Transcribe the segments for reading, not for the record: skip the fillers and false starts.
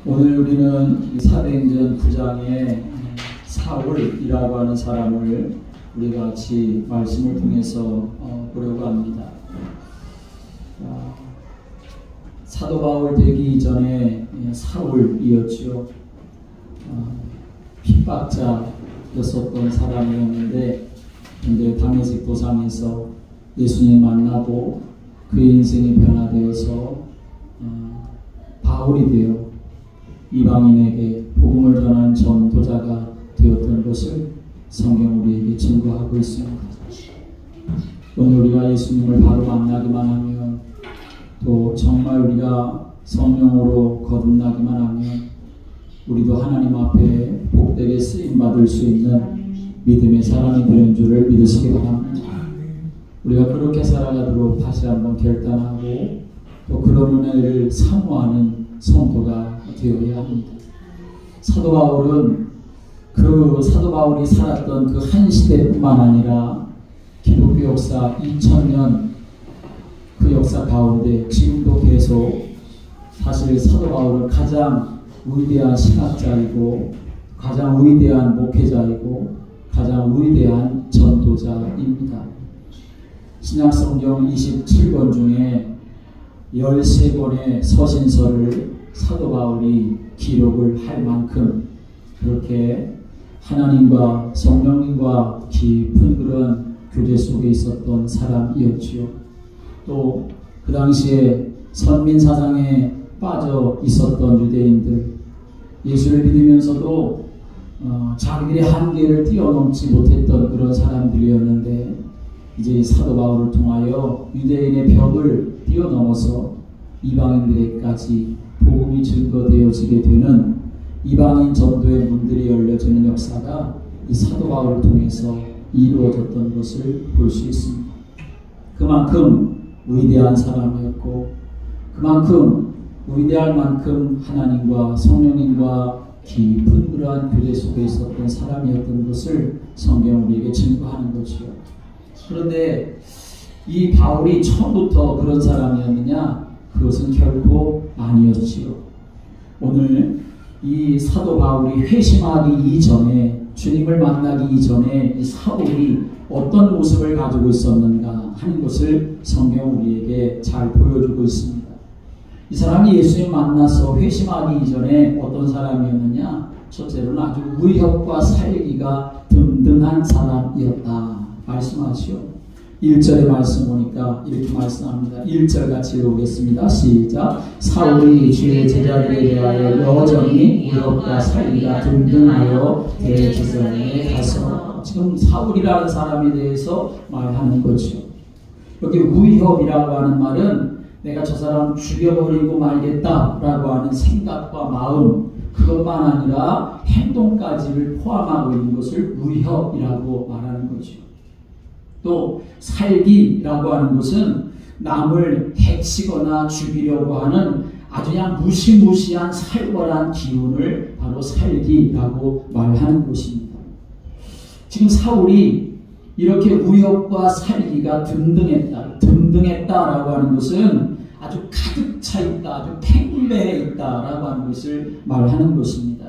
오늘 우리는 사도행전 9장의 사울이라고 하는 사람을 우리가 같이 말씀을 통해서 보려고 합니다. 사도 바울 되기 이전에 사울이었지요. 핍박자였었던 사람이었는데, 근데 다메섹 도상에서 예수님 만나고 그의 인생이 변화되어서 바울이 되어 이방인에게 복음을 전하는 전도자가 되었던 것을 성경 우리에게 증거하고 있습니다. 오늘 우리가 예수님을 바로 만나기만 하면, 또 정말 우리가 성령으로 거듭나기만 하면 우리도 하나님 앞에 복되게 쓰임받을 수 있는 믿음의 사람이 되는 줄을 믿으시기 바랍니다. 우리가 그렇게 살아가도록 다시 한번 결단하고 또 그런 은혜를 사모하는 성도가 되어야 합니다. 사도 바울이 살았던 그 한 시대뿐만 아니라 기독교 역사 2000년 그 역사 가운데 지금도 계속 사실 사도 바울은 가장 위대한 신학자이고 가장 위대한 목회자이고 가장 위대한 전도자입니다. 신약성경 27권 중에 13권의 서신서를 사도 바울이 기록을 할 만큼 그렇게 하나님과 성령님과 깊은 그런 교제 속에 있었던 사람이었지요. 또 그 당시에 선민사상에 빠져 있었던 유대인들, 예수를 믿으면서도 자기들의 한계를 뛰어넘지 못했던 그런 사람들이었는데, 이제 사도 바울을 통하여 유대인의 벽을 뛰어넘어서 이방인들에게까지 복음이 증거되어지게 되는 이방인 전도의 문들이 열려지는 역사가 이 사도 바울을 통해서 이루어졌던 것을 볼 수 있습니다. 그만큼 위대한 사람이었고, 그만큼 위대할 만큼 하나님과 성령님과 깊은 그러한 교제 속에 있었던 사람이었던 것을 성경 우리에게 증거하는 것이요. 그런데 이 바울이 처음부터 그런 사람이었느냐? 그것은 결코 아니었지요. 오늘 이 사도 바울이 회심하기 이전에, 주님을 만나기 이전에 이 사울이 어떤 모습을 가지고 있었는가 하는 것을 성경 우리에게 잘 보여주고 있습니다. 이 사람이 예수님 만나서 회심하기 이전에 어떤 사람이었느냐? 첫째로는 아주 의협과 살기가 든든한 사람이었다 말씀하시오. 1절의 말씀 보니까 이렇게 말씀합니다. 1절 같이 읽어보겠습니다. 시작. 사울이 주의 제자들에 대하여 여전히 의협과 살기가 든든하여 대제사장에 가서, 지금 사울이라는 사람에 대해서 말하는 거죠. 여기 의협이라고 하는 말은 내가 저 사람 죽여버리고 말겠다라고 하는 생각과 마음, 그것만 아니라 행동까지를 포함하고 있는 것을 의협이라고 말하는 거죠. 또 살기라고 하는 것은 남을 해치거나 죽이려고 하는 아주 그냥 무시무시한 살벌한 기운을 바로 살기라고 말하는 것입니다. 지금 사울이 이렇게 의협과 살기가 든든했다라고 하는 것은 아주 가득 차 있다, 아주 팽배해 있다라고 하는 것을 말하는 것입니다.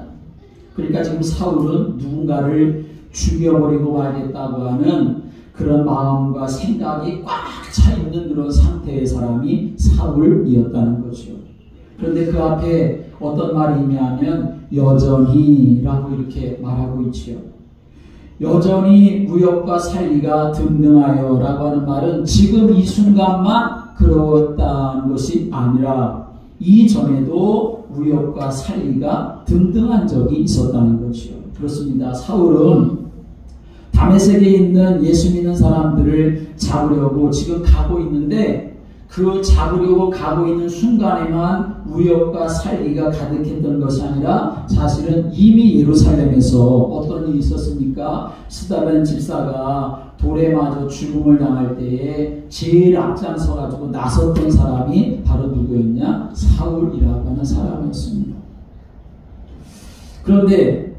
그러니까 지금 사울은 누군가를 죽여버리고 말겠다고 하는 그런 마음과 생각이 꽉 차 있는 그런 상태의 사람이 사울이었다는 거죠. 그런데 그 앞에 어떤 말이 있냐면 여전히라고 이렇게 말하고 있지요. 여전히 의협과 살기가 든든하여 라고 하는 말은 지금 이 순간만 그렇다는 것이 아니라 이전에도 의협과 살기가 든든한 적이 있었다는 것이요. 그렇습니다. 사울은 다메섹에 있는 예수 믿는 사람들을 잡으려고 지금 가고 있는데, 그 잡으려고 가고 있는 순간에만 의협과 살기가 가득했던 것이 아니라 사실은 이미 예루살렘에서 어떤 일이 있었습니까? 스데반 집사가 돌에 맞아 죽음을 당할 때에 제일 앞장서 가지고 나섰던 사람이 바로 누구였냐? 사울이라고 하는 사람이었습니다. 그런데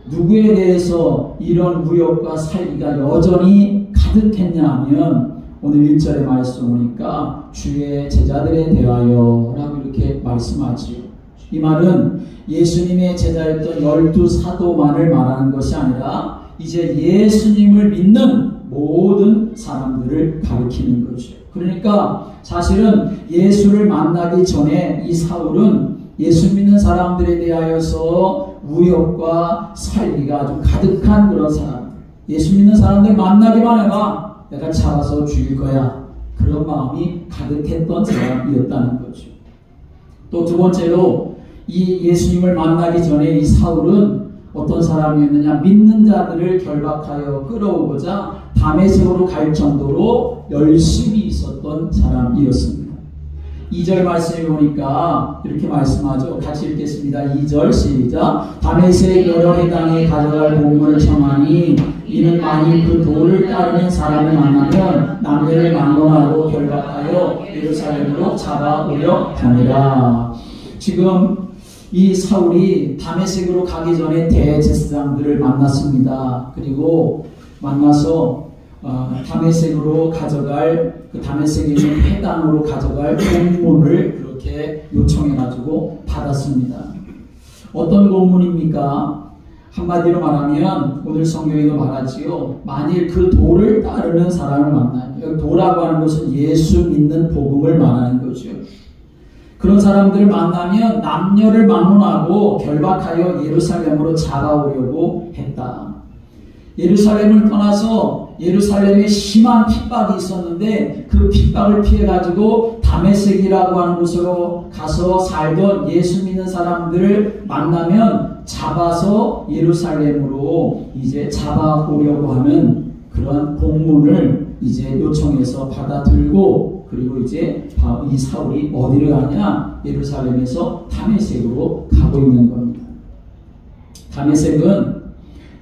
누구에 대해서 이런 의협과 살기가 여전히 가득했냐 하면 오늘 1절의 말씀 보니까 주의 제자들에 대하여 라고 이렇게 말씀하지요. 이 말은 예수님의 제자였던 12사도만을 말하는 것이 아니라 이제 예수님을 믿는 모든 사람들을 가리키는 거죠. 그러니까 사실은 예수를 만나기 전에 이 사울은 예수 믿는 사람들에 대하여서 우욕과 살기가 아주 가득한 그런 사람. 예수 믿는 사람들 만나기만 해봐. 내가 잡아서 죽일 거야. 그런 마음이 가득했던 사람이었다는 거죠. 또 두 번째로 이 예수님을 만나기 전에 이 사울은 어떤 사람이었느냐? 믿는 자들을 결박하여 끌어오고자 다메섹으로 갈 정도로 열심히 있었던 사람이었습니다. 2절 말씀에 보니까 이렇게 말씀하죠. 같이 읽겠습니다. 2절 시작. 다메섹 여러 해당에 가져갈 보물을 청하니 이는 만일 그 도를 따르는 사람을 만나면 남녀를 막론하고 결박하여 예루살렘으로 잡아오려 하니라. 지금 이 사울이 다메섹으로 가기 전에 대제사장들을 만났습니다. 그리고 만나서 다메섹으로 가져갈 그 다메섹에 있는 회당으로 가져갈 공문을 그렇게 요청해가지고 받았습니다. 어떤 공문입니까? 한마디로 말하면 오늘 성경에도 말하지요. 만일 그 도를 따르는 사람을 만나요. 여기 도라고 하는 것은 예수 믿는 복음을 말하는 거죠. 그런 사람들을 만나면 남녀를 막론하고 결박하여 예루살렘으로 잡아오려고 했다. 예루살렘을 떠나서 예루살렘에 심한 핍박이 있었는데 그 핍박을 피해가지고 다메섹이라고 하는 곳으로 가서 살던 예수 믿는 사람들을 만나면 잡아서 예루살렘으로 이제 잡아오려고 하는 그런 공문을 이제 요청해서 받아들고 그리고 이제 이 사울이 어디를 가냐? 예루살렘에서 다메섹으로 가고 있는 겁니다. 다메섹은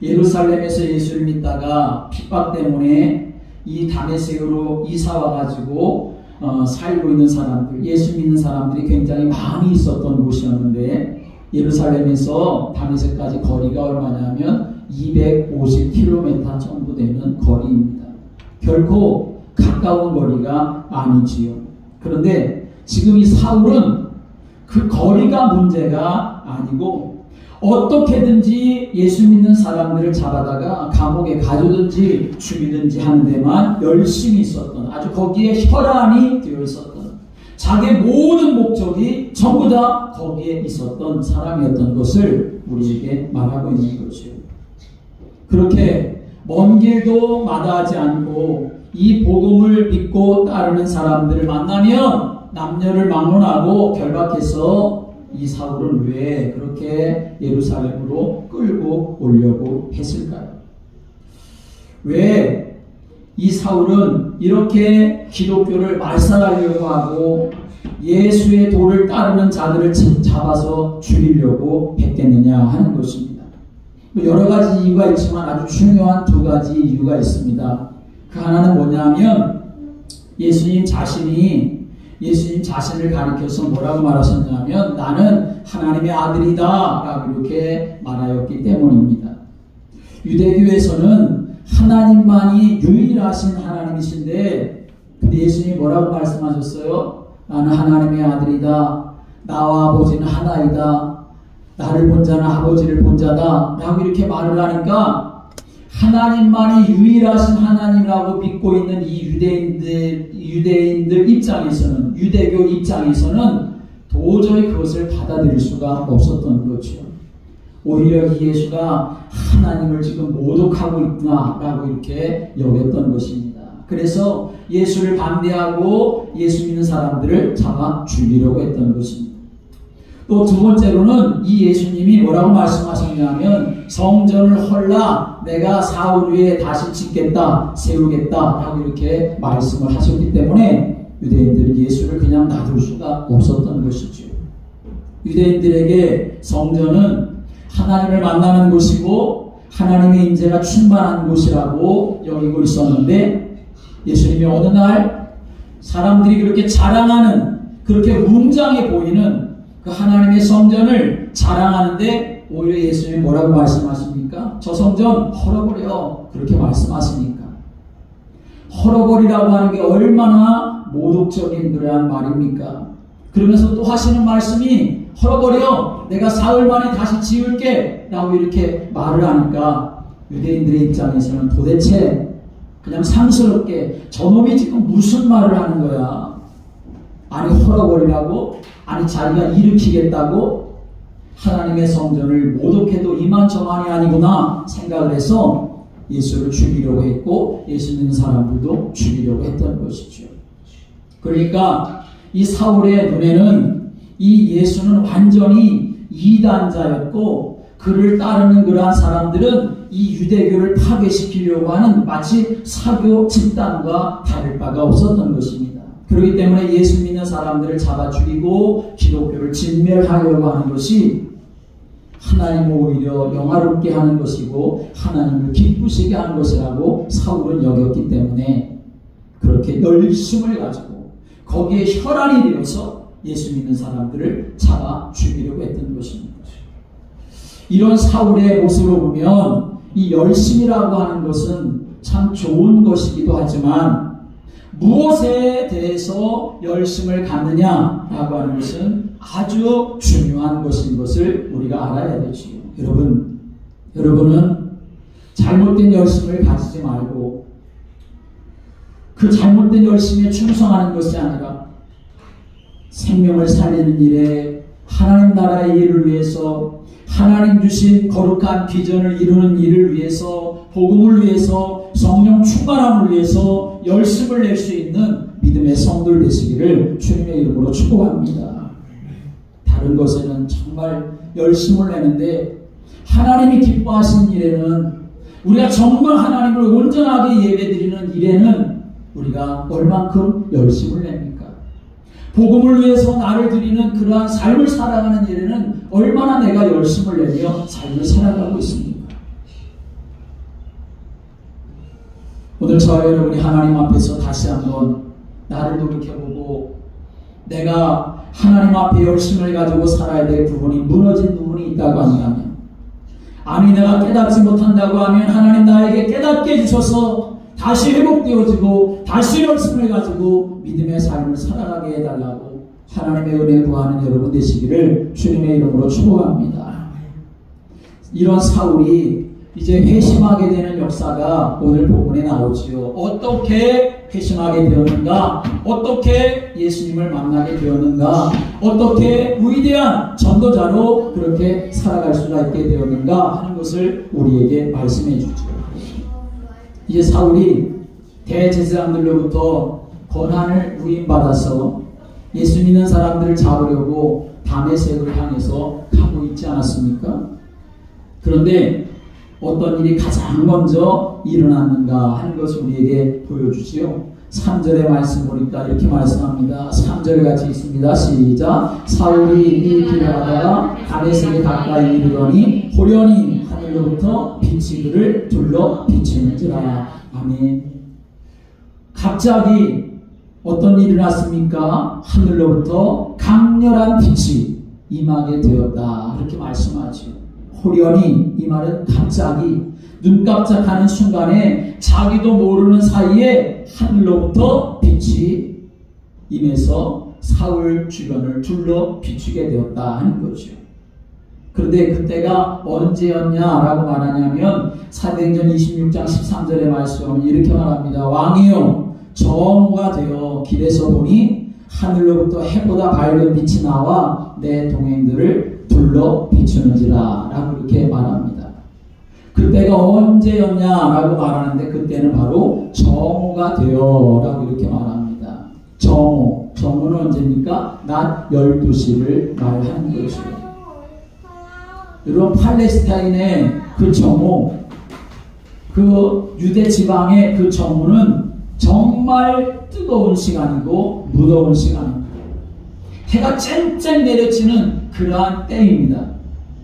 예루살렘에서 예수를 믿다가 핍박 때문에 이 다메섹으로 이사 와가지고 살고 있는 사람들, 예수 믿는 사람들이 굉장히 많이 있었던 곳이었는데 예루살렘에서 다메섹까지 거리가 얼마냐면 250km 정도 되는 거리입니다. 결코 가까운 거리가 아니지요. 그런데 지금 이 사울은 그 거리가 문제가 아니고 어떻게든지 예수 믿는 사람들을 잡아다가 감옥에 가두든지 죽이든지 하는 데만 열심히 있었던, 아주 거기에 혈안이 되어 있었던, 자기의 모든 목적이 전부 다 거기에 있었던 사람이었던 것을 우리에게 말하고 있는 거죠. 그렇게 먼 길도 마다하지 않고 이 복음을 믿고 따르는 사람들을 만나면 남녀를 막론하고 결박해서 이 사울은 왜 그렇게 예루살렘으로 끌고 오려고 했을까요? 왜 이 사울은 이렇게 기독교를 말살하려고 하고 예수의 도를 따르는 자들을 잡아서 죽이려고 했겠느냐 하는 것입니다. 여러 가지 이유가 있지만 아주 중요한 두 가지 이유가 있습니다. 그 하나는 뭐냐면 예수님 자신을 가리켜서 뭐라고 말하셨냐면 나는 하나님의 아들이다 라고 이렇게 말하였기 때문입니다. 유대교에서는 하나님만이 유일하신 하나님이신데 근데 예수님이 뭐라고 말씀하셨어요? 나는 하나님의 아들이다. 나와 아버지는 하나이다. 나를 본 자는 아버지를 본 자다 라고 이렇게 말을 하니까 하나님만이 유일하신 하나님이라고 믿고 있는 이 유대인들 입장에서는, 유대교 입장에서는 도저히 그것을 받아들일 수가 없었던 거죠. 오히려 이 예수가 하나님을 지금 모독하고 있구나라고 이렇게 여겼던 것입니다. 그래서 예수를 반대하고 예수 믿는 사람들을 잡아 죽이려고 했던 것입니다. 또 두 번째로는 이 예수님이 뭐라고 말씀하셨냐면 성전을 헐라 내가 사흘 후에 다시 짓겠다, 세우겠다 라고 이렇게 말씀을 하셨기 때문에 유대인들은 예수를 그냥 놔둘 수가 없었던 것이죠. 유대인들에게 성전은 하나님을 만나는 곳이고 하나님의 임재가 충만한 곳이라고 여기고 있었는데 예수님이 어느 날 사람들이 그렇게 자랑하는, 그렇게 웅장해 보이는 그 하나님의 성전을 자랑하는데 오히려 예수님이 뭐라고 말씀하십니까? 저 성전 헐어버려 그렇게 말씀하시니까. 헐어버리라고 하는 게 얼마나 모독적인 그러한 말입니까? 그러면서 또 하시는 말씀이 헐어버려. 내가 사흘 만에 다시 지을게. 라고 이렇게 말을 하니까 유대인들의 입장에서는 도대체 그냥 상스럽게 저놈이 지금 무슨 말을 하는 거야. 아니 헐어버리라고? 아니 자기가 일으키겠다고? 하나님의 성전을 모독해도 이만저만이 아니구나 생각을 해서 예수를 죽이려고 했고 예수 믿는 사람들도 죽이려고 했던 것이죠. 그러니까 이 사울의 눈에는 이 예수는 완전히 이단자였고 그를 따르는 그러한 사람들은 이 유대교를 파괴시키려고 하는 마치 사교 집단과 다를 바가 없었던 것입니다. 그렇기 때문에 예수 믿는 사람들을 잡아 죽이고 기독교를 진멸하려고 하는 것이 하나님을 오히려 영화롭게 하는 것이고 하나님을 기쁘시게 하는 것이라고 사울은 여겼기 때문에 그렇게 열심을 가지고 거기에 혈안이 되어서 예수 믿는 사람들을 잡아 죽이려고 했던 것입니다. 이런 사울의 모습을 보면 이 열심이라고 하는 것은 참 좋은 것이기도 하지만 무엇에 대해서 열심을 갖느냐라고 하는 것은 아주 중요한 것인 것을 우리가 알아야 되죠. 여러분은 잘못된 열심을 가지지 말고 그 잘못된 열심에 충성하는 것이 아니라 생명을 살리는 일에 하나님 나라의 일을 위해서 하나님 주신 거룩한 비전을 이루는 일을 위해서 복음을 위해서 성령 충만함을 위해서 열심을 낼 수 있는 믿음의 성도들 되시기를 주님의 이름으로 축복합니다. 다른 것에는 정말 열심을 내는데 하나님이 기뻐하시는 일에는 우리가 정말 하나님을 온전하게 예배드리는 일에는 우리가 얼만큼 열심을 냅니까? 복음을 위해서 나를 드리는 그러한 삶을 살아가는 일에는 얼마나 내가 열심을 내며 삶을 살아가고 있습니까? 오늘 저와 여러분이 하나님 앞에서 다시 한번 나를 돌이켜보고 내가 하나님 앞에 열심을 가지고 살아야 될 부분이 무너진 부분이 있다고 한다면 아니 내가 깨닫지 못한다고 하면 하나님 나에게 깨닫게 해주셔서 다시 회복되어지고 다시 열심을 가지고 믿음의 삶을 살아가게 해달라고 하나님의 은혜 구하는 여러분 되시기를 주님의 이름으로 축복합니다. 이런 사울이 이제 회심하게 되는 역사가 오늘 본문에 나오지요. 어떻게 회심하게 되었는가? 어떻게 예수님을 만나게 되었는가? 어떻게 위대한 전도자로 그렇게 살아갈 수가 있게 되었는가 하는 것을 우리에게 말씀해 주죠. 이제 사울이 대제사장들로부터 권한을 위임받아서 예수 믿는 사람들을 잡으려고 다메섹을 향해서 가고 있지 않았습니까? 그런데 어떤 일이 가장 먼저 일어났는가 하는 것을 우리에게 보여주지요. 3절의 말씀 보니까 이렇게 말씀합니다. 3절 같이 있습니다. 시작. 사울이 이 길을 가다가 다메섹에 가까이 이르더니 호련히 하늘로부터 빛이 그를 둘러 비추는지라. 아멘. 갑자기 어떤 일이 일어났습니까? 하늘로부터 강렬한 빛이 임하게 되었다. 이렇게 말씀하죠. 호련히, 이 말은 갑자기 눈 깜짝하는 순간에 자기도 모르는 사이에 하늘로부터 빛이 임해서 사울 주변을 둘러 비추게 되었다 하는 거죠. 그런데 그때가 언제였냐라고 말하냐면 사도행전 26장 13절의 말씀은 이렇게 말합니다. 왕이여 정오가 되어 길에서 보니 하늘로부터 해보다 밝은 빛이 나와 내 동행들을 둘러 비추는지라 라고 이렇게 말합니다. 그때가 언제였냐라고 말하는데 그때는 바로 정오가 되어 라고 이렇게 말합니다. 정오는 언제입니까? 낮 12시를 말하는 것이죠. 여러분 팔레스타인의 그 정오, 그 유대 지방의 그 정오는 정말 뜨거운 시간이고 무더운 시간입니다. 해가 쨍쨍 내려치는 그러한 때입니다.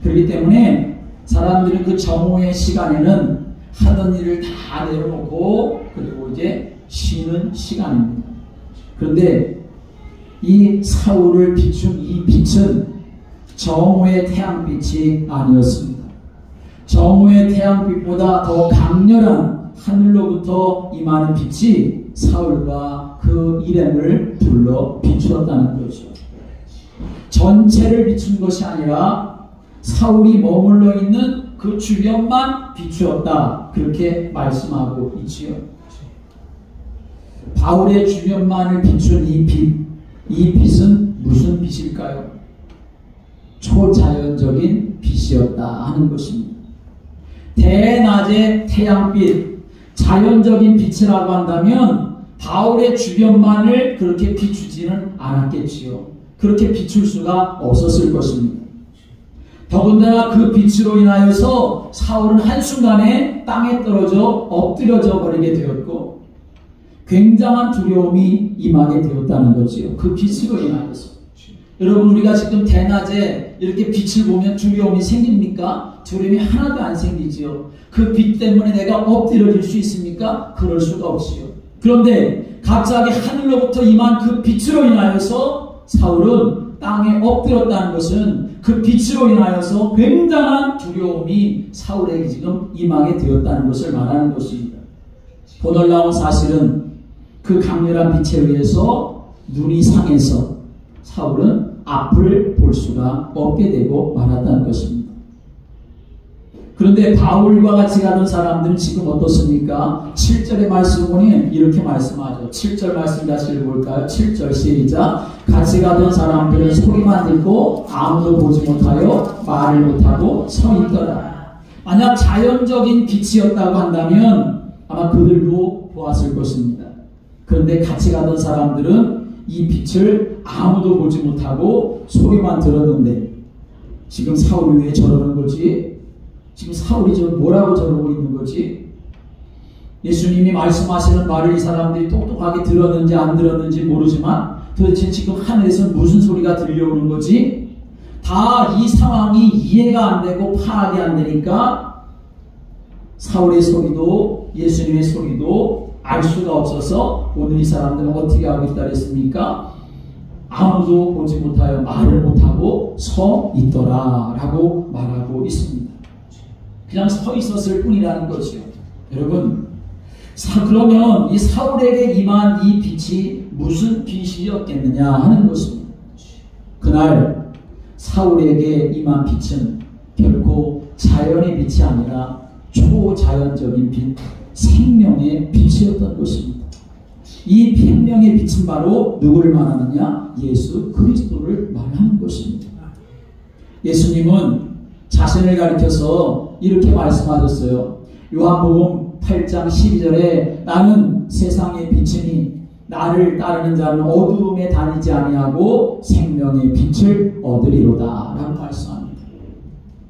그렇기 때문에 사람들은 그 정오의 시간에는 하던 일을 다 내려놓고 그리고 이제 쉬는 시간입니다. 그런데 이 사울을 비춘 이 빛은 정오의 태양빛이 아니었습니다. 정오의 태양빛보다 더 강렬한 하늘로부터 임하는 빛이 사울과 그 일행을 둘러 비추었다는 거죠. 전체를 비춘 것이 아니라 사울이 머물러 있는 그 주변만 비추었다. 그렇게 말씀하고 있지요. 바울의 주변만을 비춘 이 빛은 무슨 빛일까요? 초자연적인 빛이었다 하는 것입니다. 대낮의 태양빛, 자연적인 빛이라고 한다면 바울의 주변만을 그렇게 비추지는 않았겠지요. 그렇게 비출 수가 없었을 것입니다. 더군다나 그 빛으로 인하여서 사울은 한순간에 땅에 떨어져 엎드려져 버리게 되었고 굉장한 두려움이 임하게 되었다는 거지요. 그 빛으로 인하여서. 여러분, 우리가 지금 대낮에 이렇게 빛을 보면 두려움이 생깁니까? 두려움이 하나도 안 생기지요. 그 빛 때문에 내가 엎드려질 수 있습니까? 그럴 수가 없지요. 그런데 갑자기 하늘로부터 임한 그 빛으로 인하여서 사울은 땅에 엎드렸다는 것은 그 빛으로 인하여서 굉장한 두려움이 사울에게 지금 임하게 되었다는 것을 말하는 것입니다. 더 놀라운 사실은 그 강렬한 빛에 의해서 눈이 상해서 사울은 앞을 볼 수가 없게 되고 말았다는 것입니다. 그런데 바울과 같이 가던 사람들은 지금 어떻습니까? 7절의 말씀 보니 이렇게 말씀하죠. 7절 말씀 다시 읽어볼까요? 7절 시작. 같이 가던 사람들은 소리만 듣고 아무도 보지 못하여 말을 못하고 서 있더라. 만약 자연적인 빛이었다고 한다면 아마 그들도 보았을 것입니다. 그런데 같이 가던 사람들은 이 빛을 아무도 보지 못하고 소리만 들었는데 지금 사울이 왜 저러는 거지? 지금 사울이 저 뭐라고 저러고 있는 거지? 예수님이 말씀하시는 말을 이 사람들이 똑똑하게 들었는지 안 들었는지 모르지만 도대체 지금 하늘에서 무슨 소리가 들려오는 거지? 다 이 상황이 이해가 안 되고 파악이 안 되니까 사울의 소리도 예수님의 소리도 알 수가 없어서 오늘 이 사람들은 어떻게 하고 있다 그랬습니까? 아무도 보지 못하여 말을 못하고 서 있더라 라고 말하고 있습니다. 그냥 서 있었을 뿐이라는 거죠. 여러분, 그러면 이 사울에게 임한 이 빛이 무슨 빛이었겠느냐 하는 것입니다. 그날 사울에게 임한 빛은 결코 자연의 빛이 아니라 초자연적인 빛, 생명의 빛이었던 것입니다. 이 생명의 빛은 바로 누구를 말하느냐? 예수 그리스도를 말하는 것입니다. 예수님은 자신을 가리켜서 이렇게 말씀하셨어요. 요한복음 8장 12절에 나는 세상의 빛이니 나를 따르는 자는 어두움에 다니지 아니하고 생명의 빛을 얻으리로다 라고 말씀합니다.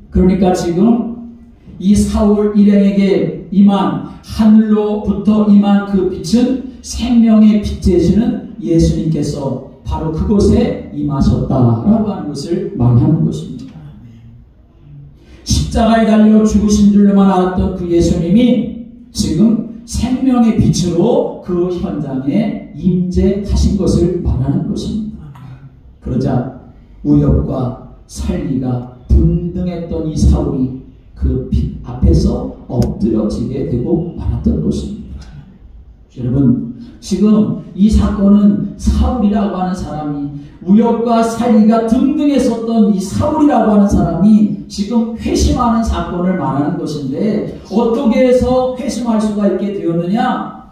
그러니까 지금 이 사울 일행에게 임한 하늘로부터 임한 그 빛은 생명의 빛 되시는 예수님께서 바로 그곳에 임하셨다라고 하는 것을 말하는 것입니다. 십자가에 달려 죽으신 줄로만 알았던 그 예수님이 지금 생명의 빛으로 그 현장에 임재하신 것을 말하는 것입니다. 그러자 우역과 살기가 분등했던 이 사울이 그 빛 앞에서 엎드려지게 되고 말았던 것입니다. 여러분, 지금 이 사건은 사울이라고 하는 사람이 우역과 살기가 등등했었던 이 사울이라고 하는 사람이 지금 회심하는 사건을 말하는 것인데 어떻게 해서 회심할 수가 있게 되었느냐?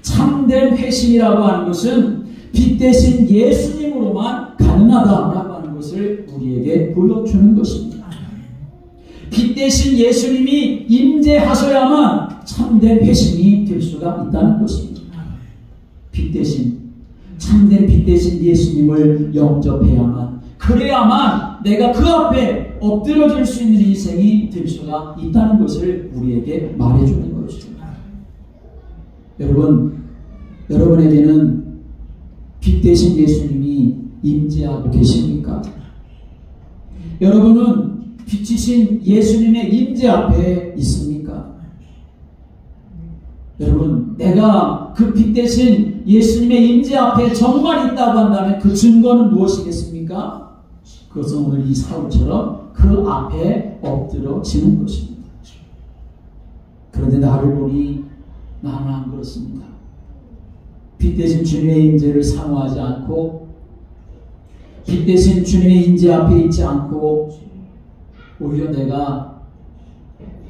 참된 회심이라고 하는 것은 빛 대신 예수님으로만 가능하다라고 하는 것을 우리에게 보여주는 것입니다. 빛 대신 예수님이 임재하셔야만 참된 회심이 될 수가 있다는 것입니다. 빛 대신, 참된 빛 대신 예수님을 영접해야만, 그래야만 내가 그 앞에 엎드려질 수 있는 인생이 될 수가 있다는 것을 우리에게 말해주는 것이죠. 여러분, 여러분에게는 빛 대신 예수님이 임재하고 계십니까? 여러분은 빛이신 예수님의 임재 앞에 있습니까? 여러분, 내가 그 빛 대신 예수님의 임재 앞에 정말 있다고 한다면 그 증거는 무엇이겠습니까? 그것은 오늘 이 사울처럼 그 앞에 엎드려지는 것입니다. 그런데 나를 보니 나는 안 그렇습니다. 빛 대신 주님의 임재를 사모하지 않고 빛 대신 주님의 인재 앞에 있지 않고 오히려 내가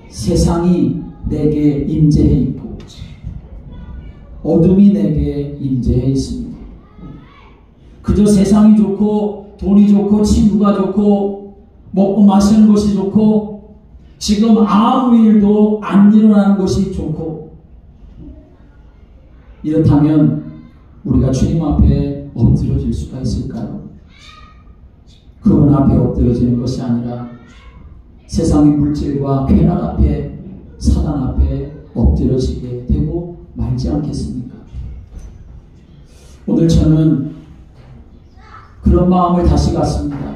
세상이 내게 임재해 있고 어둠이 내게 임재해 있습니다. 그저 세상이 좋고 돈이 좋고 친구가 좋고 먹고 마시는 것이 좋고 지금 아무 일도 안 일어나는 것이 좋고 이렇다면 우리가 주님 앞에 엎드려질 수가 있을까요? 그분 앞에 엎드려지는 것이 아니라 세상의 물질과 쾌락 앞에 사단 앞에 엎드려지게 되고 말지 않겠습니까? 오늘 저는 그런 마음을 다시 갖습니다.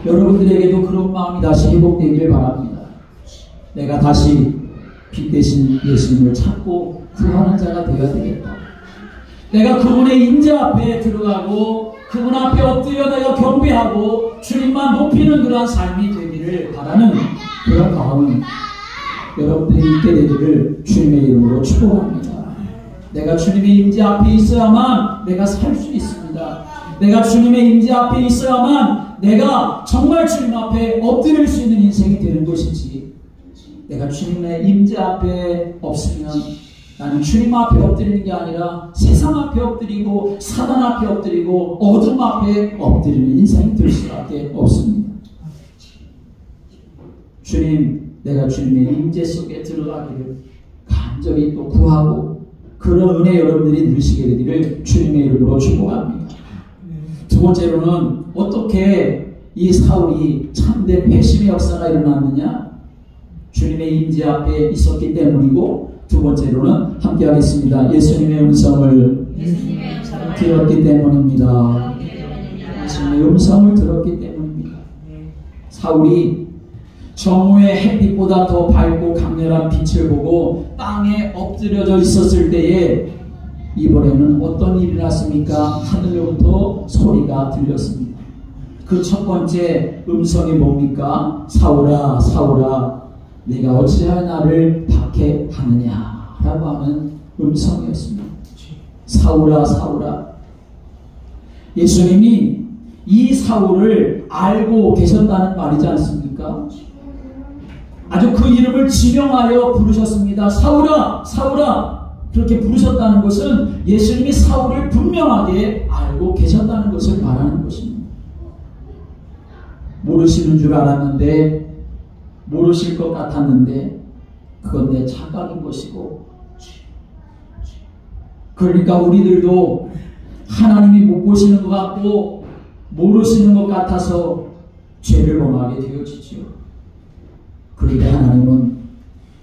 여러분들에게도 그런 마음이 다시 회복되기를 바랍니다. 내가 다시 빛 대신 예수님을 찾고 구하는 자가 되어야 되겠다. 내가 그분의 인재 앞에 들어가고 그분 앞에 엎드려 내가 경배하고 주님만 높이는 그러한 삶이 되기를 바라는 그런 마음 여러분들이 있게 되기를 주님의 이름으로 축복합니다. 내가 주님의 임재 앞에 있어야만 내가 살 수 있습니다. 내가 주님의 임재 앞에 있어야만 내가 정말 주님 앞에 엎드릴 수 있는 인생이 되는 것이지, 내가 주님의 임재 앞에 없으면 나는 주님 앞에 엎드리는 게 아니라 세상 앞에 엎드리고 사단 앞에 엎드리고 어둠 앞에 엎드리는 인생이 될 수밖에 없습니다. 주님, 내가 주님의 임재 속에 들어가기를 간절히 또 구하고 그런 은혜 여러분들이 누리시게 되기를 주님의 이름으로 축복합니다. 두 번째로는 어떻게 이 사울이 참된 배신의 역사가 일어났느냐? 주님의 임재 앞에 있었기 때문이고, 두 번째로는 함께 하겠습니다. 예수님의 음성을 들었기 때문입니다. 예수님의 음성을 들었기 때문입니다. 사울이 정오의 햇빛보다 더 밝고 강렬한 빛을 보고 땅에 엎드려져 있었을 때에 이번에는 어떤 일이 났습니까? 하늘로부터 소리가 들렸습니다. 그 첫 번째 음성이 뭡니까? 사울아, 사울아, 네가 어찌하여 나를 박해하느냐 라고 하는 음성이었습니다. 사울아, 사울아. 예수님이 이 사울을 알고 계셨다는 말이지 않습니까? 아주 그 이름을 지명하여 부르셨습니다. 사울아, 사울아. 그렇게 부르셨다는 것은 예수님이 사울을 분명하게 알고 계셨다는 것을 말하는 것입니다. 모르시는 줄 알았는데, 모르실 것 같았는데 그건 내 착각인 것이고, 그러니까 우리들도 하나님이 못 보시는 것 같고 모르시는 것 같아서 죄를 범하게 되어지죠. 그런데 하나님은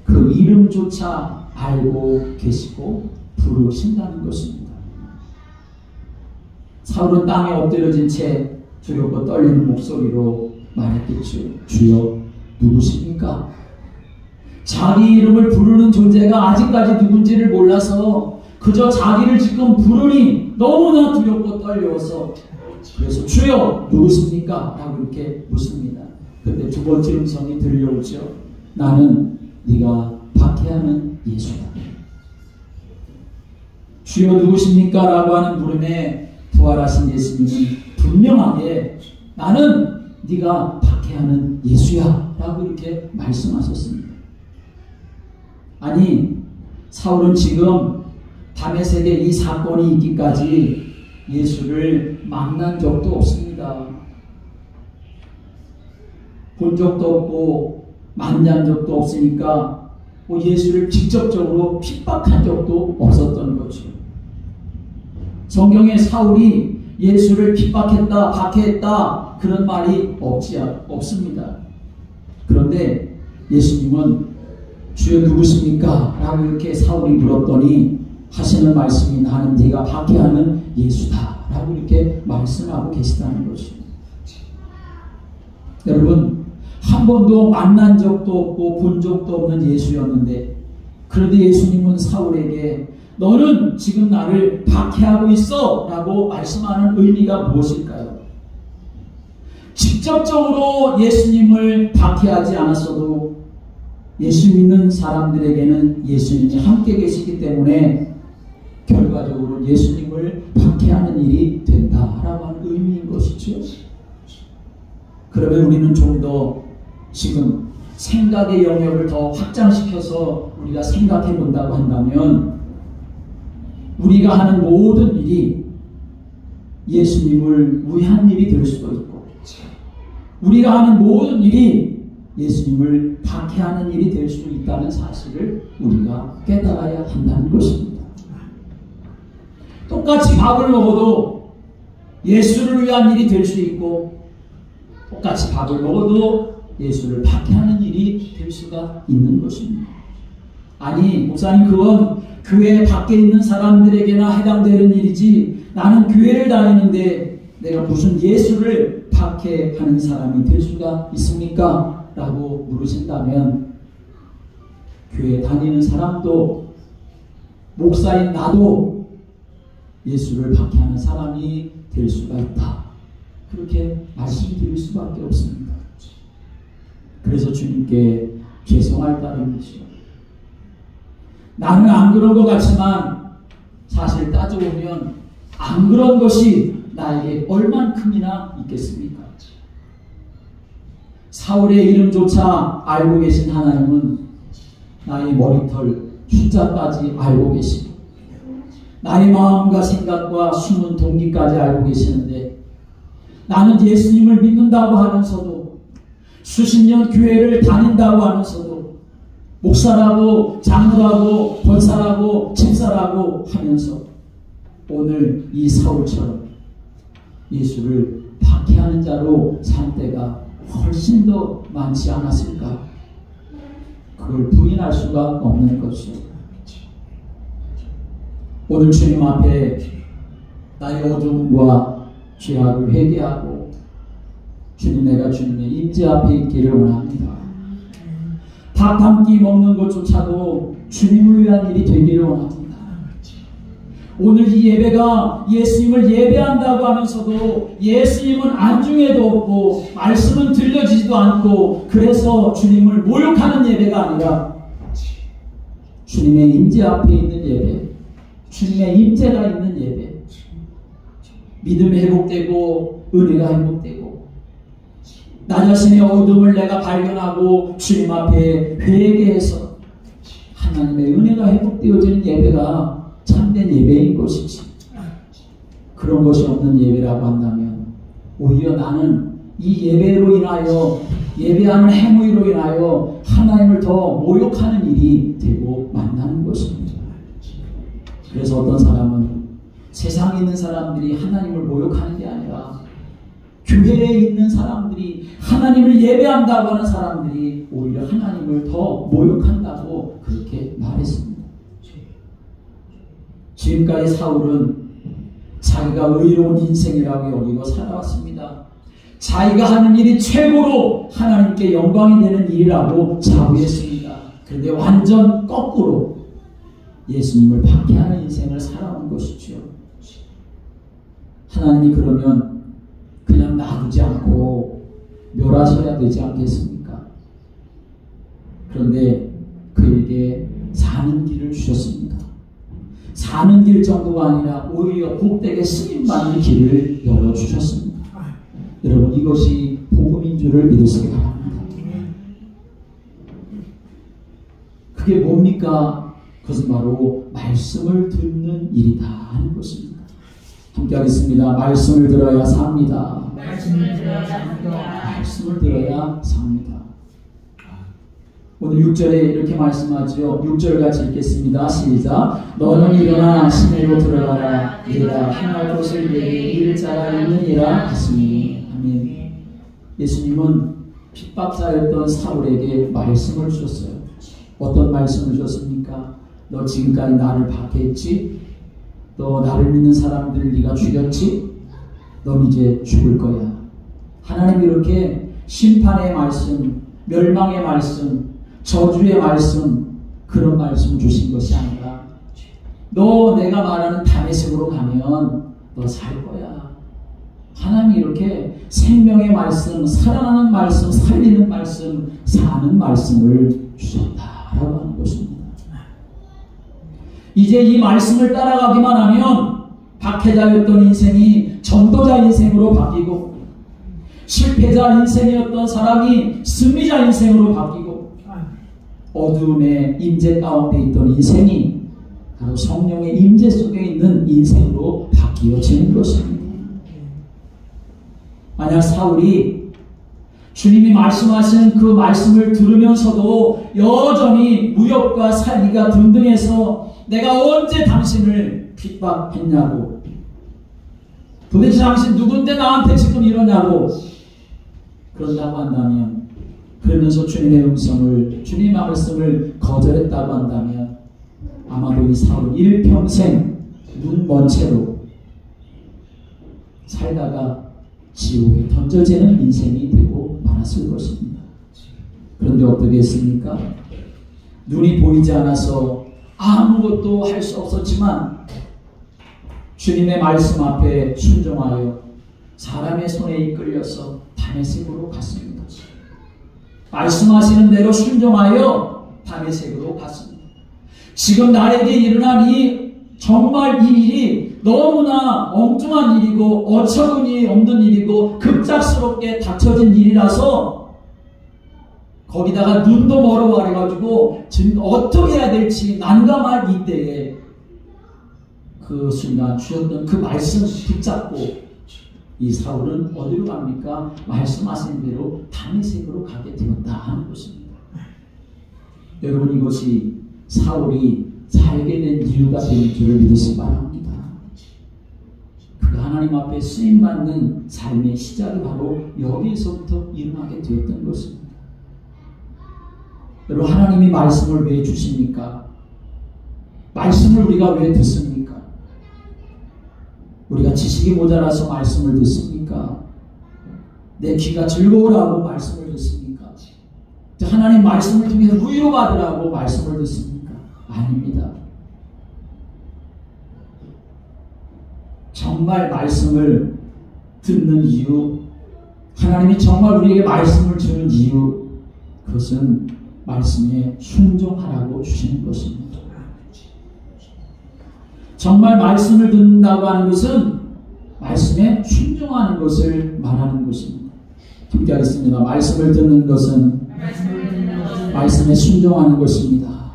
그 이름조차 알고 계시고 부르신다는 것입니다. 사울은 땅에 엎드려진 채 두렵고 떨리는 목소리로 말했겠죠. 주여, 누구십니까? 자기 이름을 부르는 존재가 아직까지 누군지를 몰라서 그저 자기를 지금 부르니 너무나 두렵고 떨려서, 그래서 주여, 누구십니까? 라고 이렇게 묻습니다. 그런데 두 번째 음성이 들려오죠. 나는 네가 박해하는 예수다. 주여 누구십니까? 라고 하는 물음에 부활하신 예수님은 분명하게 나는 네가 박해하는 예수야 라고 이렇게 말씀하셨습니다. 아니, 사울은 지금 다메섹에 이 사건이 있기까지 예수를 만난 적도 없습니다. 본 적도 없고 만난 적도 없으니까 예수를 직접적으로 핍박한 적도 없었던 거죠. 성경에 사울이 예수를 핍박했다, 박해했다 그런 말이 없습니다. 그런데 예수님은 주여 누구십니까? 라고 이렇게 사울이 물었더니 하시는 말씀이 나는 네가 박해하는 예수다 라고 이렇게 말씀하고 계시다는 것입니다. 여러분, 한 번도 만난 적도 없고 본 적도 없는 예수였는데, 그런데 예수님은 사울에게 너는 지금 나를 박해하고 있어 라고 말씀하는 의미가 무엇일까요? 직접적으로 예수님을 박해하지 않았어도 예수 믿는 사람들에게는 예수님이 함께 계시기 때문에 결과적으로 예수님을 박해하는 일이 된다라고 하는 의미인 것이죠. 그러면 우리는 좀 더 지금 생각의 영역을 더 확장시켜서 우리가 생각해 본다고 한다면 우리가 하는 모든 일이 예수님을 위한 일이 될 수도 있고 우리가 하는 모든 일이 예수님을 박해하는 일이 될 수 있다는 사실을 우리가 깨달아야 한다는 것입니다. 똑같이 밥을 먹어도 예수를 위한 일이 될 수 있고 똑같이 밥을 먹어도 예수를 박해하는 일이 될 수가 있는 것입니다. 아니 목사님 그건 교회 밖에 있는 사람들에게나 해당되는 일이지 나는 교회를 다니는데 내가 무슨 예수를 박해하는 사람이 될 수가 있습니까? 라고 물으신다면 교회 다니는 사람도 목사인 나도 예수를 박해하는 사람이 될 수가 있다. 그렇게 말씀드릴 수밖에 없습니다. 그래서 주님께 죄송할 따름이죠. 나는 안 그런 것 같지만 사실 따져보면 안 그런 것이 나에게 얼만큼이나 있겠습니까? 사울의 이름조차 알고 계신 하나님은 나의 머리털 숫자까지 알고 계시고 나의 마음과 생각과 숨은 동기까지 알고 계시는데 나는 예수님을 믿는다고 하면서도 수십 년 교회를 다닌다고 하면서도 목사라고 장로라고 권사라고 집사라고 하면서 오늘 이 사울처럼 예수를 박해하는 자로 산 때가 훨씬 더 많지 않았을까? 그걸 부인할 수가 없는 것이죠. 오늘 주님 앞에 나의 어두움과 죄악을 회개하고 주님 내가 주님의 임재 앞에 있기를 원합니다. 밥 한 끼 먹는 것조차도 주님을 위한 일이 되기를 원합니다. 오늘 이 예배가 예수님을 예배한다고 하면서도 예수님은 안중에도 없고 말씀은 들려지지도 않고 그래서 주님을 모욕하는 예배가 아니라 주님의 임재 앞에 있는 예배, 주님의 임재가 있는 예배, 믿음이 회복되고 은혜가 회복되고 나 자신의 어둠을 내가 발견하고 주님 앞에 회개해서 하나님의 은혜가 회복되어지는 예배가 참된 예배인 것이지. 그런 것이 없는 예배라고 한다면 오히려 나는 이 예배로 인하여 예배하는 행위로 인하여 하나님을 더 모욕하는 일이 되고 만나는 것입니다. 그래서 어떤 사람은 세상에 있는 사람들이 하나님을 모욕하는 게 아니라 교회에 있는 사람들이 하나님을 예배한다고 하는 사람들이 오히려 하나님을 더 모욕한다고 그렇게 말했습니다. 지금까지 사울은 자기가 의로운 인생이라고 여기고 살아왔습니다. 자기가 하는 일이 최고로 하나님께 영광이 되는 일이라고 자부했습니다. 그런데 완전 거꾸로 예수님을 박해하는 인생을 살아온 것이죠. 하나님이 그러면 그냥 놔두지 않고 멸하셔야 되지 않겠습니까? 그런데 그에게 사는 길을 주셨습니다. 사는 길 정도가 아니라 오히려 복되게 쓰임받는 길을 열어주셨습니다. 여러분 이것이 복음인 줄을 믿으시기 바랍니다. 그게 뭡니까? 그것은 바로 말씀을 듣는 일이다 하는 것입니다. 함께 하겠습니다. 말씀을 들어야 삽니다. 말씀을 들어야 삽니다. 말씀을 들어야 삽니다. 오늘 6절에 이렇게 말씀하죠. 6절 같이 읽겠습니다. 시작. 너는 일어나 시내로 들어가라. 네가 행할 것을 내게 이를 자가 있느니라 하시니. 아멘. 예수님은 핍박자였던 사울에게 말씀을 주셨어요. 어떤 말씀을 주셨습니까? 너 지금까지 나를 박해했지? 너 나를 믿는 사람들을 네가 죽였지? 넌 이제 죽을 거야. 하나님이 이렇게 심판의 말씀, 멸망의 말씀, 저주의 말씀, 그런 말씀 주신 것이 아니라 너 내가 말하는 다메섹으로 가면 너 살 거야. 하나님이 이렇게 생명의 말씀, 살아나는 말씀, 살리는 말씀, 사는 말씀을 주셨다라고 하는 것입니다. 이제 이 말씀을 따라가기만 하면 박해자였던 인생이 전도자 인생으로 바뀌고 실패자 인생이었던 사람이 승리자 인생으로 바뀌고 어두움의 임재 가운데 있던 인생이 바로 성령의 임재 속에 있는 인생으로 바뀌어지는 것입니다. 만약 사울이 주님이 말씀하신 그 말씀을 들으면서도 여전히 무역과 살기가 등등해서 내가 언제 당신을 핍박했냐고, 도대체 당신 누군데 나한테 지금 이러냐고 그런다고 한다면, 그러면서 주님의 음성을, 주님의 말씀을 거절했다고 한다면 아마도 이 사울은 일평생 눈 먼 채로 살다가 지옥에 던져지는 인생이 되고 말았을 것입니다. 그런데 어떻게 했습니까? 눈이 보이지 않아서 아무것도 할 수 없었지만 주님의 말씀 앞에 순종하여 사람의 손에 이끌려서 다메섹으로 갔습니다. 말씀하시는 대로 순종하여 다메섹으로 갔습니다. 지금 나에게 일어난 정말 이 일이 너무나 엉뚱한 일이고 어처구니 없는 일이고 급작스럽게 닥쳐진 일이라서 거기다가 눈도 멀어가지고 지금 어떻게 해야 될지 난감할 이때에 그 순간 주셨던 그 말씀 붙잡고 이 사울은 어디로 갑니까? 말씀하신 대로 다메섹으로 가게 되었다 하는 것입니다. 여러분, 이것이 사울이 살게 된 이유가 되는 줄을 믿으시기 바랍니다. 그 하나님 앞에 쓰임받는 삶의 시작이 바로 여기에서부터 일어나게 되었던 것입니다. 여러분, 하나님이 말씀을 왜 주십니까? 말씀을 우리가 왜 듣습니까? 우리가 지식이 모자라서 말씀을 듣습니까? 내 귀가 즐거우라고 말씀을 듣습니까? 하나님 말씀을 통해서 위로받으라고 말씀을 듣습니까? 아닙니다. 정말 말씀을 듣는 이유, 하나님이 정말 우리에게 말씀을 주는 이유, 그것은 말씀에 순종하라고 주시는 것입니다. 정말 말씀을 듣는다고 하는 것은 말씀에 순종하는 것을 말하는 것입니다. 함께 하겠습니다. 말씀을 듣는 것은 말씀에 순종하는 것입니다.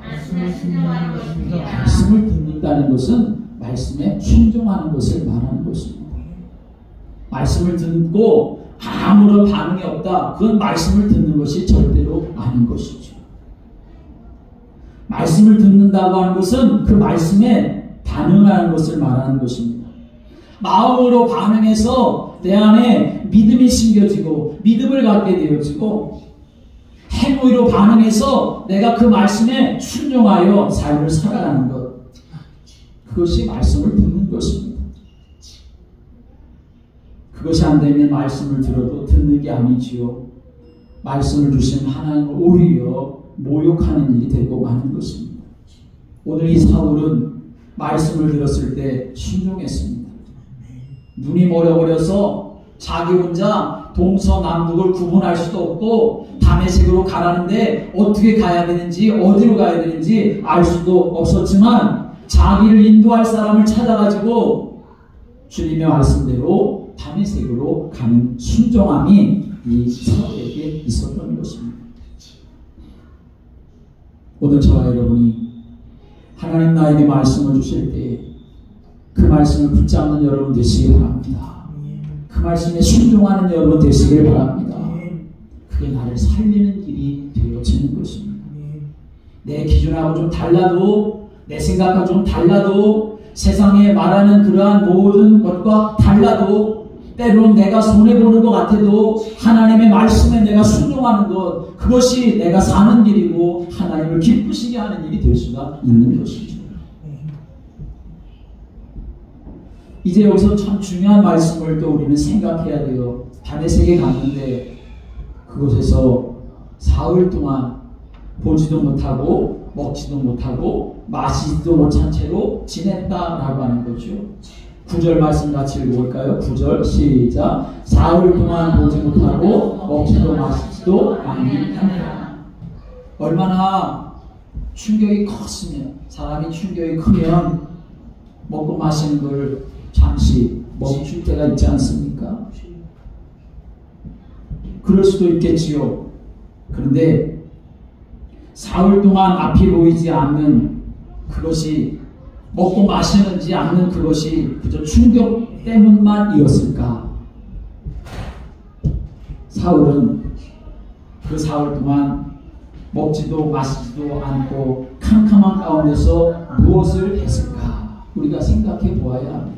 말씀을 듣는다는 것은 말씀에 순종하는 것을 말하는 것입니다. 말씀을 듣고 아무런 반응이 없다, 그건 말씀을 듣는 것이 절대로 아닌 것이죠. 말씀을 듣는다고 하는 것은 그 말씀에 반응하는 것을 말하는 것입니다. 마음으로 반응해서 내 안에 믿음이 심겨지고 믿음을 갖게 되어지고, 행위로 반응해서 내가 그 말씀에 순종하여 삶을 살아가는 것, 그것이 말씀을 듣는 것입니다. 그것이 안 되면 말씀을 들어도 듣는 게 아니지요. 말씀을 주신 하나님을 오히려 모욕하는 일이 되고 마는 것입니다. 오늘 이 사울은 말씀을 들었을 때 순종했습니다. 눈이 멀어버려서 자기 혼자 동서남북을 구분할 수도 없고 다메섹으로 가라는데 어떻게 가야 되는지 어디로 가야 되는지 알 수도 없었지만 자기를 인도할 사람을 찾아가지고 주님의 말씀대로 다메섹으로 가는 순종함이 이 사울에게 있었던 것입니다. 오늘 저와 여러분이 하나님 나에게 말씀을 주실 때 그 말씀을 붙잡는 여러분 되시길 바랍니다. 그 말씀에 순종하는 여러분 되시길 바랍니다. 그게 나를 살리는 길이 되어지는 것입니다. 내 기준하고 좀 달라도, 내 생각하고 좀 달라도, 세상에 말하는 그러한 모든 것과 달라도, 때로는 내가 손해보는 것 같아도 하나님의 말씀에 내가 순종하는 것, 그것이 내가 사는 길이고 하나님을 기쁘시게 하는 일이 될 수가 있는 것이죠. 이제 여기서 참 중요한 말씀을 또 우리는 생각해야 돼요. 다메섹에 갔는데 그곳에서 사흘 동안 보지도 못하고 먹지도 못하고 마시지도 못한 채로 지냈다라고 하는 거죠. 9절 말씀 같이 읽어볼까요? 9절 시작. 사흘 동안 보지 못하고 먹지도 마시지도 않으니라. 얼마나 충격이 컸으면, 사람이 충격이 크면 먹고 마시는 걸 잠시 멈출 때가 있지 않습니까? 그럴 수도 있겠지요. 그런데 사흘 동안 앞이 보이지 않는 그것이, 먹고 마시는지 않는 그것이 그저 충격 때문만이었을까? 사울은 그 사흘 동안 먹지도 마시지도 않고 캄캄한 가운데서 무엇을 했을까? 우리가 생각해 보아야 합니다.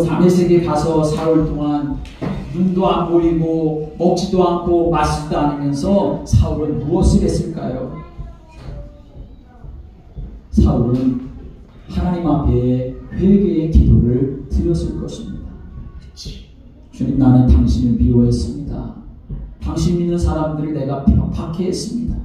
다메섹에 가서 사흘 동안 눈도 안 보이고 먹지도 않고 마시지도 않으면서 사울은 무엇을 했을까요? 사울은 하나님 앞에 회개의 기도를 드렸을 것입니다. 주님, 나는 당신을 미워했습니다. 당신 믿는 사람들을 내가 박해했습니다.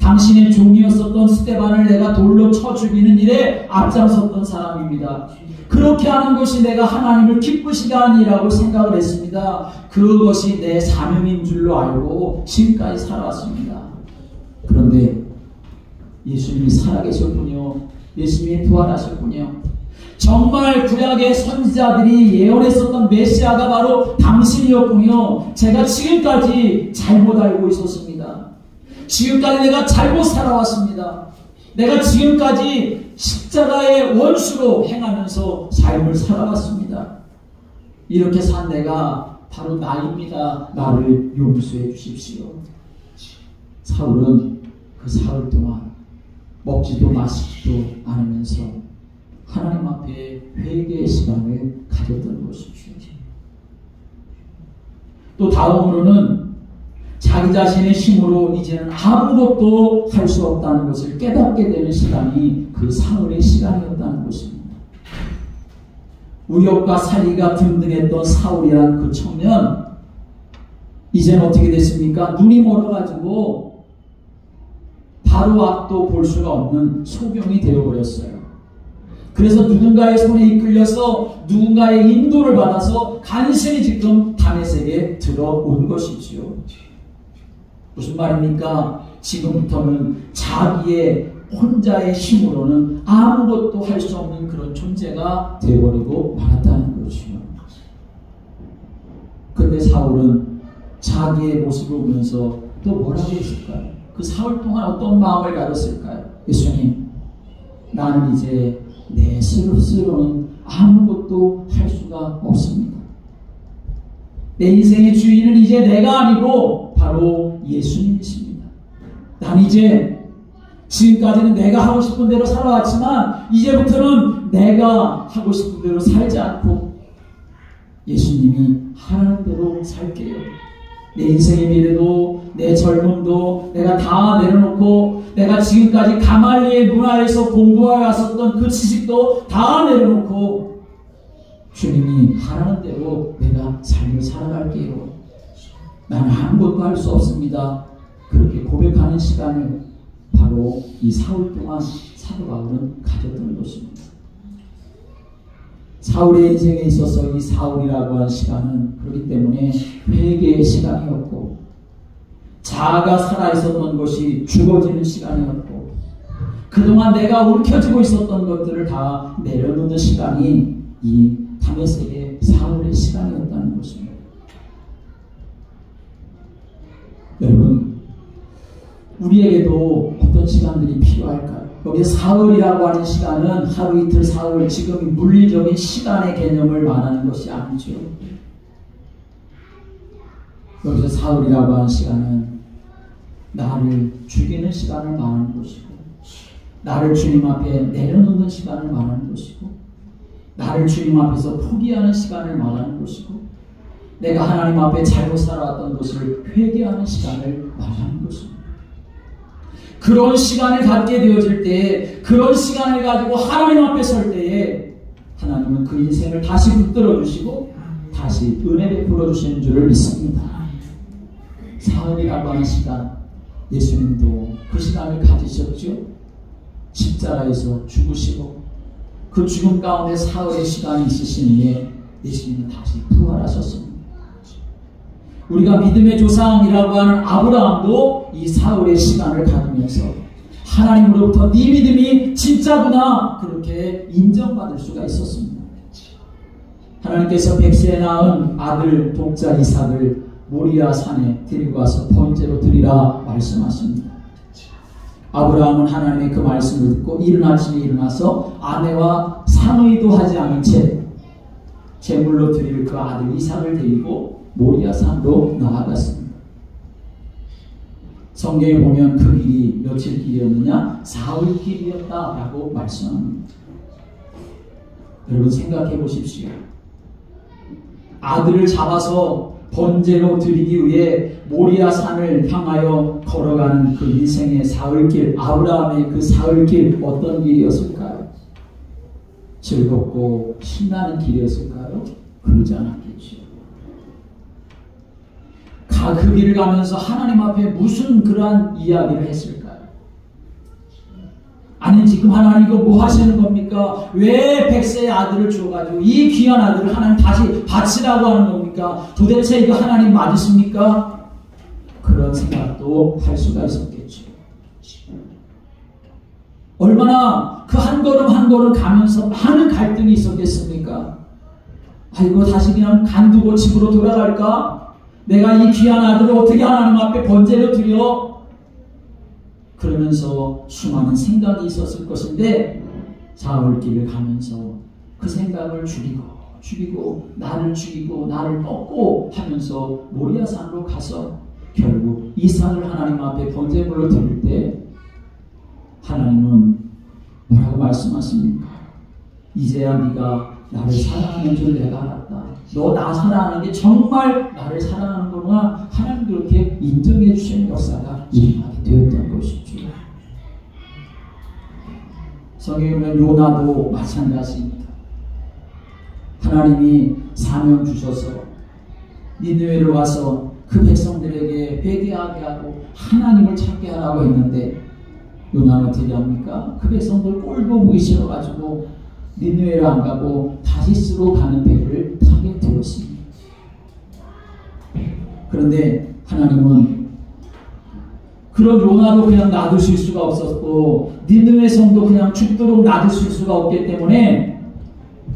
당신의 종이었었던 스데반을 내가 돌로 쳐 죽이는 일에 앞장섰던 사람입니다. 그렇게 하는 것이 내가 하나님을 기쁘시게 하는 일이라고 생각을 했습니다. 그것이 내 사명인 줄로 알고 지금까지 살아왔습니다. 그런데 예수님이 살아계셨군요. 예수님이 부활하셨군요. 정말 구약의 선지자들이 예언했었던 메시아가 바로 당신이었군요. 제가 지금까지 잘못 알고 있었습니다. 지금까지 내가 잘못 살아왔습니다. 내가 지금까지 십자가의 원수로 행하면서 삶을 살아왔습니다. 이렇게 산 내가 바로 나입니다. 나를 용서해 주십시오. 사울은 그 사흘 동안 먹지도 마시지도 않으면서 하나님 앞에 회개의 시간을 가졌던 것이죠. 또 다음으로는 자기 자신의 힘으로 이제는 아무것도 할 수 없다는 것을 깨닫게 되는 시간이 그 사흘의 시간이었다는 것입니다. 우욕과 살이가 든든했던 사울이란 그 청년, 이제는 어떻게 됐습니까? 눈이 멀어가지고 바로 앞도 볼 수가 없는 소경이 되어버렸어요. 그래서 누군가의 손에 이끌려서 누군가의 인도를 받아서 간신히 지금 다메섹에 들어온 것이지요. 무슨 말입니까? 지금부터는 자기의 혼자의 힘으로는 아무것도 할 수 없는 그런 존재가 되어버리고 말았다는 것이요. 그런데 사울은 자기의 모습을 보면서 또 뭐라고 했을까요? 그 사흘 동안 어떤 마음을 가졌을까요? 예수님, 나는 이제 내 스스로는 아무것도 할 수가 없습니다. 내 인생의 주인은 이제 내가 아니고 바로 예수님이십니다. 난 이제 지금까지는 내가 하고 싶은 대로 살아왔지만 이제부터는 내가 하고 싶은 대로 살지 않고 예수님이 하라는 대로 살게요. 내 인생의 미래도 내 젊음도 내가 다 내려놓고 내가 지금까지 가말리엘 문화에서 공부하여 왔었던 그 지식도 다 내려놓고 주님이 하라는 대로 내가 삶을 살아갈게요. 나는 아무것도 할 수 없습니다. 그렇게 고백하는 시간을 바로 이 사흘 동안 사도 바울은 가졌던 것입니다. 사울의 인생에 있어서 이 사울이라고 한 시간은 그렇기 때문에 회개의 시간이었고 자아가 살아있었던 것이 죽어지는 시간이었고 그동안 내가 움켜쥐고 있었던 것들을 다 내려놓는 시간이 이 다메섹의 사울의 시간이었다는 것입니다. 여러분, 우리에게도 어떤 시간들이 필요할까요? 여기 사흘이라고 하는 시간은 하루 이틀 사흘, 지금 물리적인 시간의 개념을 말하는 것이 아니죠. 여기서 사흘이라고 하는 시간은 나를 죽이는 시간을 말하는 것이고 나를 주님 앞에 내려놓는 시간을 말하는 것이고 나를 주님 앞에서 포기하는 시간을 말하는 것이고 내가 하나님 앞에 잘못 살아왔던 것을 회개하는 시간을 말하는 것입니다. 그런 시간을 갖게 되어질 때에 그런 시간을 가지고 하나님 앞에 설 때에 하나님은 그 인생을 다시 붙들어 주시고 다시 은혜 베풀어 주시는 줄을 믿습니다. 사흘이라고 하는 시간, 예수님도 그 시간을 가지셨죠. 십자가에서 죽으시고 그 죽음 가운데 사흘의 시간이 있으시니에 예수님은 다시 부활하셨습니다. 우리가 믿음의 조상이라고 하는 아브라함도 이 사울의 시간을 가지면서 하나님으로부터 네 믿음이 진짜구나 그렇게 인정받을 수가 있었습니다. 하나님께서 100세에 낳은 아들 독자 이삭을 모리아 산에 데리고 와서 번제로 드리라 말씀하십니다. 아브라함은 하나님의 그 말씀을 듣고 이른 아침에 일어나서 아내와 상의도 하지 않은 채 제물로 드릴 그 아들 이삭을 데리고 모리아 산으로 나아갔습니다. 성경에 보면 그 길이 며칠 길이었느냐? 사흘 길이었다라고 말씀합니다. 여러분 생각해 보십시오. 아들을 잡아서 번제로 드리기 위해 모리아 산을 향하여 걸어가는 그 인생의 사흘길, 아브라함의 그 사흘길 어떤 길이었을까요? 즐겁고 신나는 길이었을까요? 그러지 않았겠죠. 그 길을 가면서 하나님 앞에 무슨 그러한 이야기를 했을까요? 아니 지금 하나님 이거 뭐 하시는 겁니까? 왜 100세의 아들을 주어가지고 이 귀한 아들을 하나님 다시 바치라고 하는 겁니까? 도대체 이거 하나님 맞으십니까? 그런 생각도 할 수가 있었겠죠. 얼마나 그 한 걸음 한 걸음 가면서 많은 갈등이 있었겠습니까? 아이고 다시 그냥 간두고 집으로 돌아갈까? 내가 이 귀한 아들을 어떻게 하나님 앞에 번제로 드려? 그러면서 수많은 생각이 있었을 것인데 사흘길을 가면서 그 생각을 죽이고 나를 죽이고 나를 꺾고 하면서 모리아 산으로 가서 결국 이삭을 하나님 앞에 번제물로 드릴 때 하나님은 뭐라고 말씀하십니까? 이제야 네가 나를 사랑하는 줄 내가 알았다. 너 나 사랑하는 게 정말 나를 사랑하는 거구나. 하나님 그렇게 인정해 주시는 역사가 일어나게 되었던 것이죠. 성경에 보면 요나도 마찬가지입니다. 하나님이 사명 주셔서 니느웨로 와서 그 백성들에게 회개하게 하고 하나님을 찾게 하라고 했는데 요나는 어떻게 합니까? 그 백성들 꼴도 보기 싫어가지고 니느웨로 안 가고 다시스로 가는 배를 타게 되었습니다. 그런데 하나님은 그런 요나도 그냥 놔두실 수가 없었고 니느웨 성도 그냥 죽도록 놔두실 수가 없기 때문에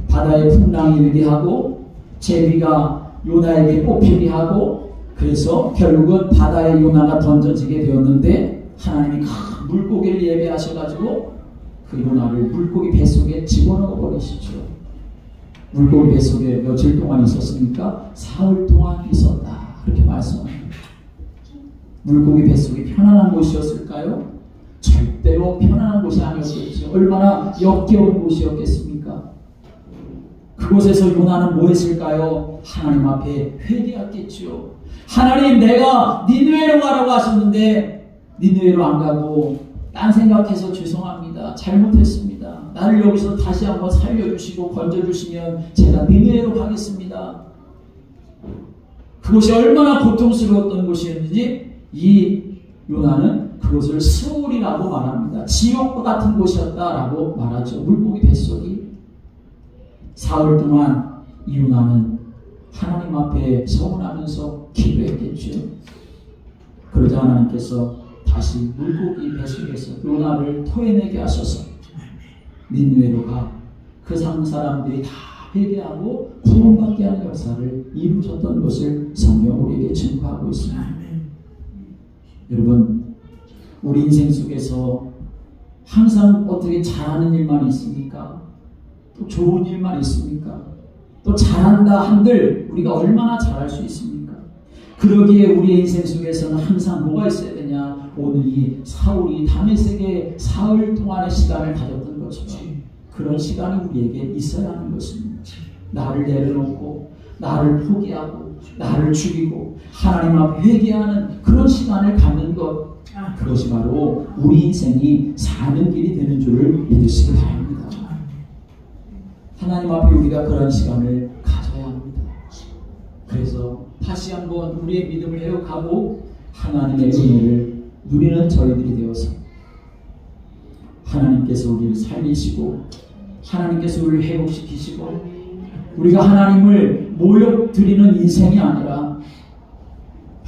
바다에 풍랑이 일게 하고 제비가 요나에게 뽑히게 하고 그래서 결국은 바다에 요나가 던져지게 되었는데 하나님이 큰 물고기를 예배하셔가지고 그 요나를 물고기 뱃속에 집어넣어 버리시죠. 물고기 뱃속에 며칠 동안 있었습니까? 사흘 동안 있었다. 그렇게 말씀합니다. 물고기 뱃속이 편안한 곳이었을까요? 절대로 편안한 곳이 아니었겠죠. 얼마나 역겨운 곳이었겠습니까? 그곳에서 요나는 뭐 했을까요? 하나님 앞에 회개했겠죠. 하나님 내가 니느웨로 가라고 하셨는데 니느웨로 안 가고 딴 생각해서 죄송합니다. 잘못했습니다. 나를 여기서 다시 한번 살려주시고 건져주시면 제가 니느웨로 가겠습니다. 그곳이 얼마나 고통스러웠던 곳이었는지 이 요나는 그곳을 스올이라고 말합니다. 지옥과 같은 곳이었다라고 말하죠. 물고기 뱃속이. 사흘 동안 이 요나는 하나님 앞에 서운하면서 기도했겠죠. 그러자 하나님께서 다시 물고기 뱃속에서 요나를 토해내게 하셔서 니느웨로 가 그 사람들이 다 회개하고 구원받게 하는 역사를 이루셨던 것을 성경 우리에게 증거하고 있습니다. 여러분 우리 인생 속에서 항상 어떻게 잘하는 일만 있습니까? 또 좋은 일만 있습니까? 또 잘한다 한들 우리가 얼마나 잘할 수 있습니까? 그러기에 우리의 인생 속에서는 항상 뭐가 있어야 되냐? 오늘 이 사울이 다메섹에 사흘 동안의 시간을 가졌던 것처럼 그런 시간이 우리에게 있어야 하는 것입니다. 나를 내려놓고 나를 포기하고 나를 죽이고 하나님 앞에 회개하는 그런 시간을 갖는 것, 그것이 바로 우리 인생이 사는 길이 되는 줄을 믿으시기 바랍니다. 하나님 앞에 우리가 그런 시간을 가져야 합니다. 그래서 다시 한번 우리의 믿음을 회복하고 하나님의 은혜를 누리는 저희들이 되어서 하나님께서 우리를 살리시고 하나님께서 우리를 회복시키시고 우리가 하나님을 모욕 드리는 인생이 아니라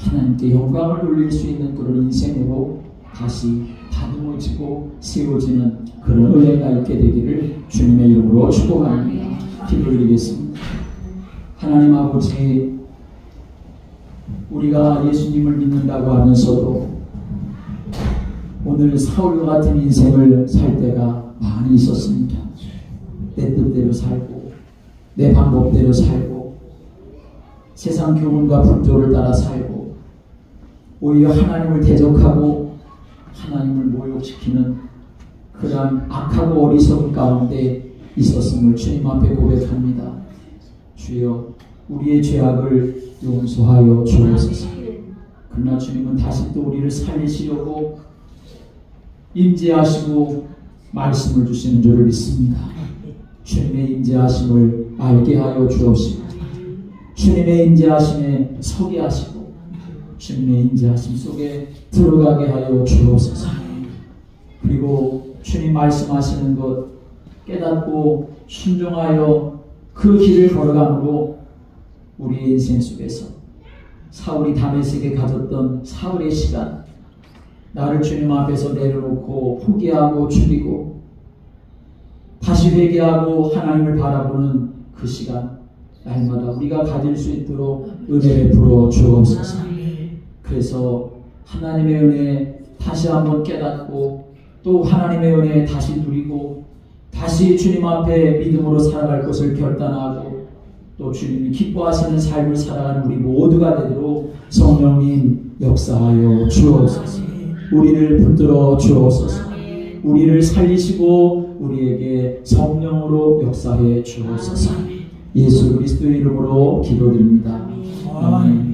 하나님께 영광을 돌릴 수 있는 그런 인생으로 다시 다듬어지고 세워지는 그런 은혜가 있게 되기를 주님의 이름으로 축복합니다. 기도드리겠습니다. 하나님 아버지, 우리가 예수님을 믿는다고 하면서도 오늘 사울과 같은 인생을 살 때가 많이 있었습니다. 내 뜻대로 살고 내 방법대로 살고 세상 교훈과 풍조를 따라 살고 오히려 하나님을 대적하고 하나님을 모욕시키는 그러한 악하고 어리석은 가운데 있었음을 주님 앞에 고백합니다. 주여, 우리의 죄악을 용서하여 주옵소서. 그러나 주님은 다시 또 우리를 살리시려고 임재하시고 말씀을 주시는 줄을 믿습니다. 주님의 임재하심을 알게 하여 주옵시고 주님의 임재하심에 서게 하시고 주님의 임재하심 속에 들어가게 하여 주옵소서. 그리고 주님 말씀하시는 것 깨닫고 순종하여 그 길을 걸어감으로 우리의 인생 속에서 사울이 다메섹에 가졌던 사울의 시간, 나를 주님 앞에서 내려놓고 포기하고 줄이고 다시 회개하고 하나님을 바라보는 그 시간, 날마다 우리가 가질 수 있도록 은혜 베풀어 주옵소서. 그래서 하나님의 은혜 다시 한번 깨닫고 또 하나님의 은혜 다시 누리고 다시 주님 앞에 믿음으로 살아갈 것을 결단하고 또 주님이 기뻐하시는 삶을 살아가는 우리 모두가 되도록 성령님 역사하여 주옵소서. 우리를 붙들어 주옵소서. 우리를 살리시고 우리에게 성령으로 역사해 주옵소서. 예수 그리스도의 이름으로 기도드립니다. 아멘.